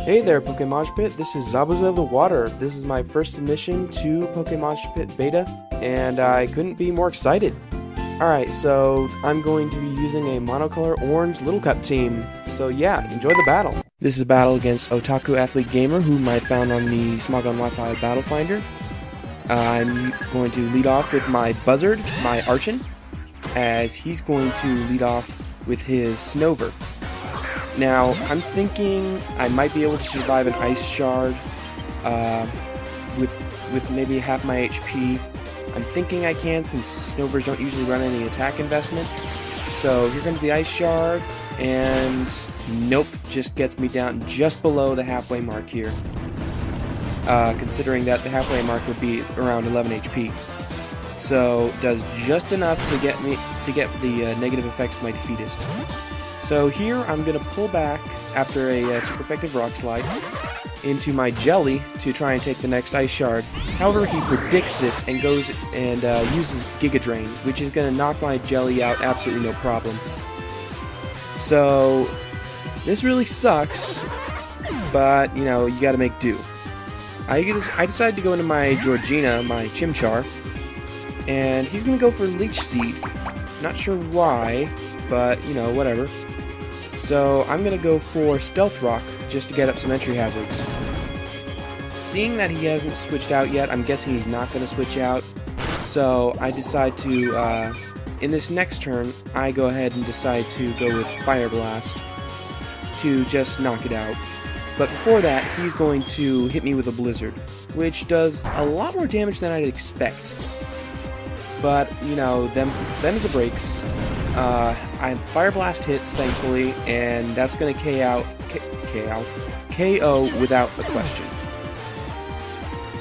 Hey there, PokeMoshPit. This is ZabuzaoftheWater. This is my first submission to PokeMoshPit Beta, and I couldn't be more excited. Alright, so I'm going to be using a monocolor orange Little Cup team. So yeah, enjoy the battle. This is a battle against OtakuAthleteGamer, whom I found on the Smog on Wi-Fi Battle Finder. I'm going to lead off with my Buzzard, my Archon, as he's going to lead off with his Snover. Now, I'm thinking I might be able to survive an Ice Shard with maybe half my HP. I'm thinking I can, since Snovers don't usually run any attack investment. So here comes the Ice Shard, and nope, just gets me down just below the halfway mark here. Considering that the halfway mark would be around 11 HP. So does just enough to get the negative effects of my defeatist. So here I'm going to pull back after a super effective Rock Slide into my Jelly to try and take the next Ice Shard. However, he predicts this and goes and uses Giga Drain, which is going to knock my Jelly out absolutely no problem. So this really sucks, but you know, you got to make do. I decided to go into my Georgina, my Chimchar, and he's going to go for Leech Seed. Not sure why, but you know, whatever. So I'm going to go for Stealth Rock just to get up some entry hazards. Seeing that he hasn't switched out yet, I'm guessing he's not going to switch out. So I decide to, in this next turn, I go ahead and decide to go with Fire Blast to just knock it out. But before that, he's going to hit me with a Blizzard, which does a lot more damage than I'd expect. But, you know, them's the breaks. Fire Blast hits, thankfully, and that's going to KO without a question.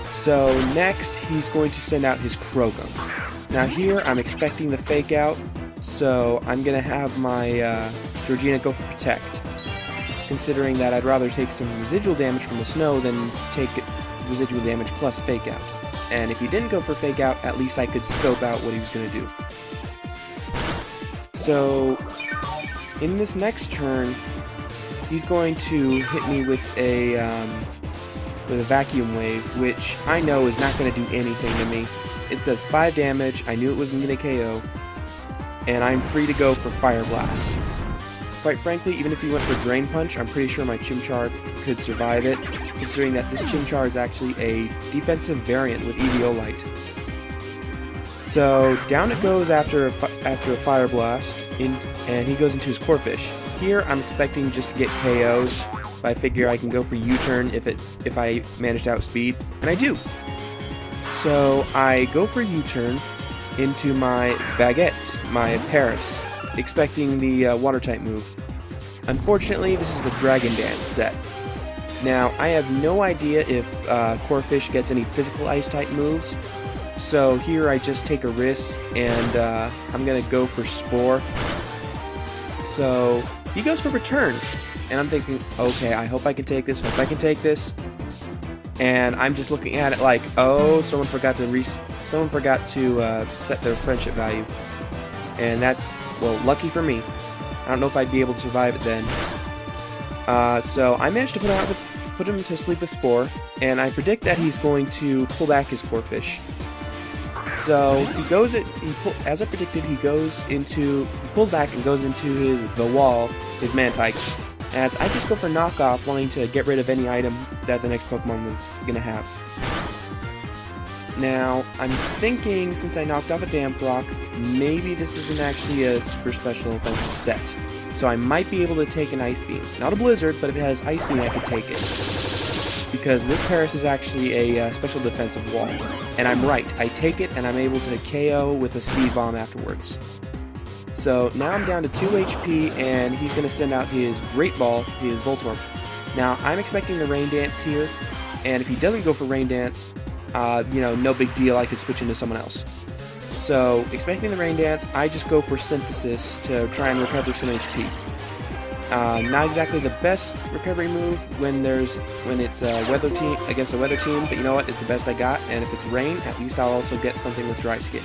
So next, he's going to send out his Krogum. Now here, I'm expecting the Fake Out, so I'm going to have my Georgina go for Protect. Considering that I'd rather take some residual damage from the snow than take residual damage plus Fake Out. And if he didn't go for Fake Out, at least I could scope out what he was going to do. So, in this next turn, he's going to hit me with a Vacuum Wave, which I know is not going to do anything to me. It does 5 damage, I knew it wasn't going to KO, and I'm free to go for Fire Blast. Quite frankly, even if he went for Drain Punch, I'm pretty sure my Chimchar could survive it, considering that this Chimchar is actually a defensive variant with Eviolite. So down it goes after a Fire Blast, and he goes into his Corphish. Here I'm expecting just to get KO'd, but I figure I can go for U-turn if I manage to outspeed, and I do. So I go for U-turn into my Baguette, my Paris, expecting the Water type move. Unfortunately, this is a Dragon Dance set. Now I have no idea if Corphish gets any physical Ice type moves. So here I just take a risk, and I'm going to go for Spore. So he goes for Return, and I'm thinking, okay, I hope I can take this, And I'm just looking at it like, oh, someone forgot to set their friendship value. And that's, well, lucky for me. I don't know if I'd be able to survive it then. So I managed to put him to sleep with Spore, and I predict that he's going to pull back his Corphish. So as I predicted, he pulls back and goes into the wall, his Mantike, as I just go for Knockoff, wanting to get rid of any item that the next Pokemon was going to have. Now, I'm thinking, since I knocked off a Damp Rock, maybe this isn't actually a super special offensive set. So I might be able to take an Ice Beam. Not a Blizzard, but if it has Ice Beam, I could take it. Because this Paris is actually a special defensive wall. And I'm right, I take it and I'm able to KO with a Seed Bomb afterwards. So now I'm down to 2 HP, and he's going to send out his Great Ball, his Voltorb. Now, I'm expecting the Rain Dance here, and if he doesn't go for Rain Dance, you know, no big deal, I could switch into someone else. So, expecting the Rain Dance, I just go for Synthesis to try and recover some HP. Not exactly the best recovery move when it's a weather team against a weather team, but you know what, it's the best I got, and if it's rain, at least I'll also get something with Dry Skin.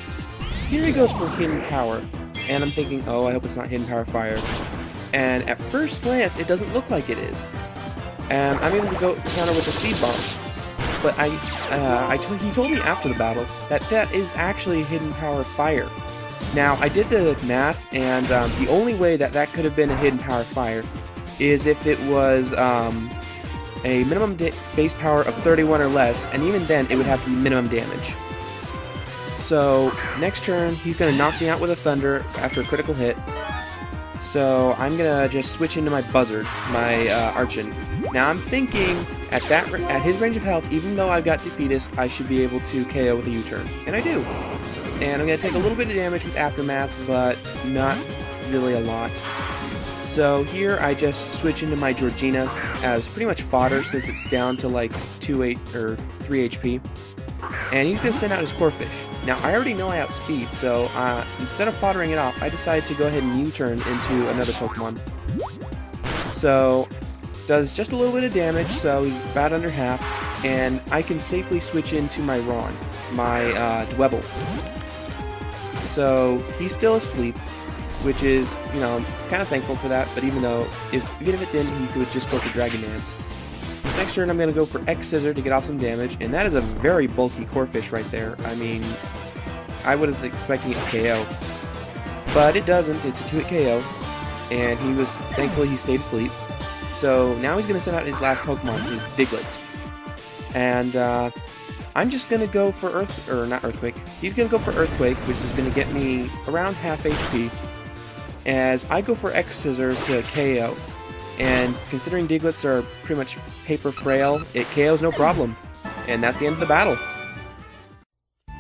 Here he goes for Hidden Power, and I'm thinking, oh, I hope it's not Hidden Power Fire. And at first glance, it doesn't look like it is. and I'm able to go counter with a seed bomb. But he told me after the battle that that is actually a hidden power fire. Now, I did the math, and the only way that that could have been a hidden power fire is if it was a minimum base power of 31 or less, and even then it would have to be minimum damage. So, next turn, he's going to knock me out with a Thunder after a critical hit. So, I'm going to just switch into my Buzzard, my Archon. Now, I'm thinking, at his range of health, even though I've got Defeatist, I should be able to KO with a U-turn. And I do. And I'm going to take a little bit of damage with Aftermath, but not really a lot. So here I just switch into my Georgina as pretty much fodder since it's down to like 3 HP. And he's going to send out his Corphish. Now I already know I outspeed, so instead of foddering it off, I decided to go ahead and U-turn into another Pokemon. So does just a little bit of damage, so he's about under half, and I can safely switch into my Ron, my Dwebble. So he's still asleep, which is, you know, kind of thankful for that, but even if it didn't, he could just go for Dragon Dance. This next turn I'm going to go for X-Scissor to get off some damage, and that is a very bulky Corphish right there. I mean, I was expecting it to KO, but it doesn't. It's a 2-hit KO, and thankfully he stayed asleep. So now he's going to send out his last Pokemon, his Diglett. And I'm just going to go for Earthquake. He's going to go for Earthquake, which is going to get me around half HP, as I go for X-Scissor to KO. And considering Digletts are pretty much paper frail, it KOs no problem. And that's the end of the battle.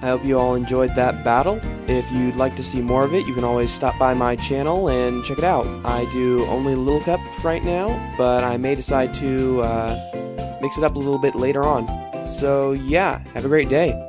I hope you all enjoyed that battle. If you'd like to see more of it, you can always stop by my channel and check it out. I do only Little Cup right now, but I may decide to mix it up a little bit later on. So yeah, have a great day.